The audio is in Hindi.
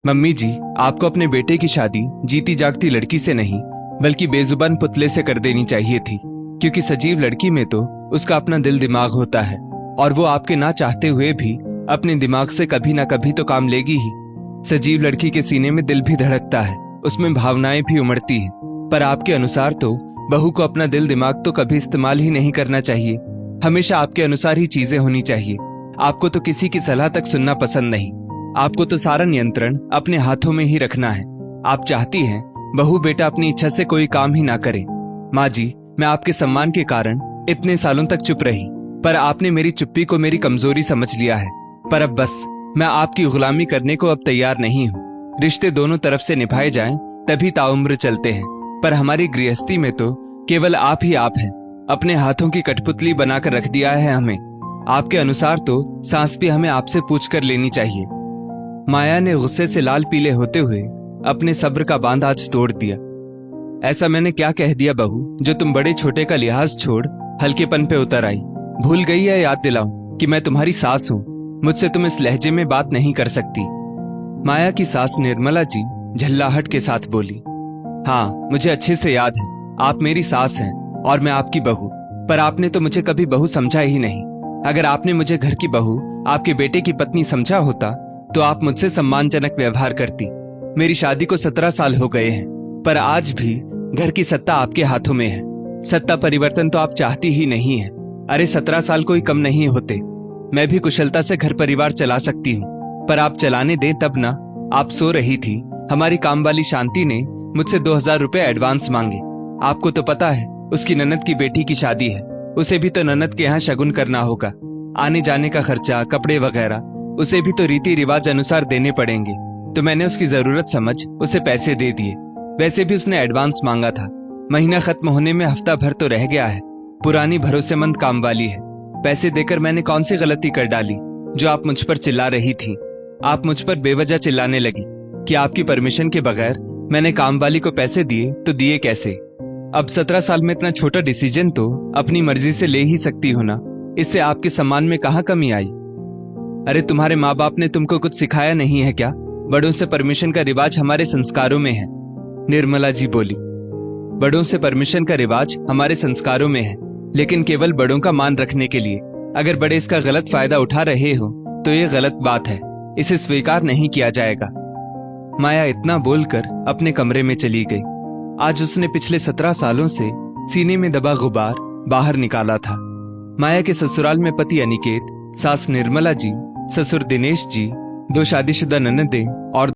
मम्मी जी, आपको अपने बेटे की शादी जीती जागती लड़की से नहीं बल्कि बेजुबान पुतले से कर देनी चाहिए थी, क्योंकि सजीव लड़की में तो उसका अपना दिल दिमाग होता है और वो आपके ना चाहते हुए भी अपने दिमाग से कभी ना कभी तो काम लेगी ही। सजीव लड़की के सीने में दिल भी धड़कता है, उसमें भावनाएं भी उमड़ती हैं, पर आपके अनुसार तो बहू को अपना दिल दिमाग तो कभी इस्तेमाल ही नहीं करना चाहिए। हमेशा आपके अनुसार ही चीजें होनी चाहिए। आपको तो किसी की सलाह तक सुनना पसंद नहीं। आपको तो सारा नियंत्रण अपने हाथों में ही रखना है। आप चाहती हैं बहू बेटा अपनी इच्छा से कोई काम ही ना करे। माँ जी, मैं आपके सम्मान के कारण इतने सालों तक चुप रही, पर आपने मेरी चुप्पी को मेरी कमजोरी समझ लिया है। पर अब बस, मैं आपकी गुलामी करने को अब तैयार नहीं हूँ। रिश्ते दोनों तरफ से निभाए जाएं तभी ताउम्र चलते हैं, पर हमारी गृहस्थी में तो केवल आप ही आप हैं। अपने हाथों की कठपुतली बनाकर रख दिया है हमें। आपके अनुसार तो सांस भी हमें आपसे पूछ कर लेनी चाहिए। माया ने गुस्से से लाल पीले होते हुए अपने सब्र का बांध आज तोड़ दिया। ऐसा मैंने क्या कह दिया बहू, जो तुम बड़े छोटे का लिहाज छोड़ हल्केपन पे उतर आई? भूल गई है याद दिलाऊं कि मैं तुम्हारी सास हूं। मुझसे तुम इस लहजे में बात नहीं कर सकती। माया की सास निर्मला जी झल्लाहट के साथ बोली, हाँ, मुझे अच्छे से याद है, आप मेरी सास हैं और मैं आपकी बहू, पर आपने तो मुझे कभी बहू समझा ही नहीं। अगर आपने मुझे घर की बहू, आपके बेटे की पत्नी समझा होता तो आप मुझसे सम्मानजनक व्यवहार करती। मेरी शादी को 17 साल हो गए हैं, पर आज भी घर की सत्ता आपके हाथों में है। सत्ता परिवर्तन तो आप चाहती ही नहीं है। अरे 17 साल कोई कम नहीं होते। मैं भी कुशलता से घर परिवार चला सकती हूँ, पर आप चलाने दें तब ना। आप सो रही थी, हमारी काम वाली शांति ने मुझसे 2000 रुपए एडवांस मांगे। आपको तो पता है उसकी ननद की बेटी की शादी है, उसे भी तो ननद के यहाँ शगुन करना होगा। आने जाने का खर्चा, कपड़े वगैरह उसे भी तो रीति रिवाज अनुसार देने पड़ेंगे। तो मैंने उसकी जरूरत समझ उसे पैसे दे दिए। वैसे भी उसने एडवांस मांगा था। महीना खत्म होने में हफ्ता भर तो रह गया है। पुरानी भरोसेमंद काम वाली है। पैसे देकर मैंने कौन सी गलती कर डाली जो आप मुझ पर चिल्ला रही थी? आप मुझ पर बेवजह चिल्लाने लगी कि आपकी परमिशन के बगैर मैंने काम वाली को पैसे दिए तो दिए कैसे? अब 17 साल में इतना छोटा डिसीजन तो अपनी मर्जी से ले ही सकती हो ना। इससे आपके सम्मान में कहाँ कमी आई? अरे तुम्हारे माँ बाप ने तुमको कुछ सिखाया नहीं है क्या? बड़ों से परमिशन का रिवाज हमारे संस्कारों में है। निर्मला जी बोली, बड़ों से परमिशन का रिवाज हमारे संस्कारों में है, लेकिन केवल बड़ों का मान रखने के लिए। अगर बड़े इसका गलत फायदा उठा रहे हो तो ये गलत बात है, इसे स्वीकार नहीं किया जाएगा। माया इतना बोलकर अपने कमरे में चली गई। आज उसने पिछले 17 सालों से सीने में दबा गुबार बाहर निकाला था। माया के ससुराल में पति अनिकेत, सास निर्मला जी, ससुर दिनेश जी, 2 शादीशुदा ननदें और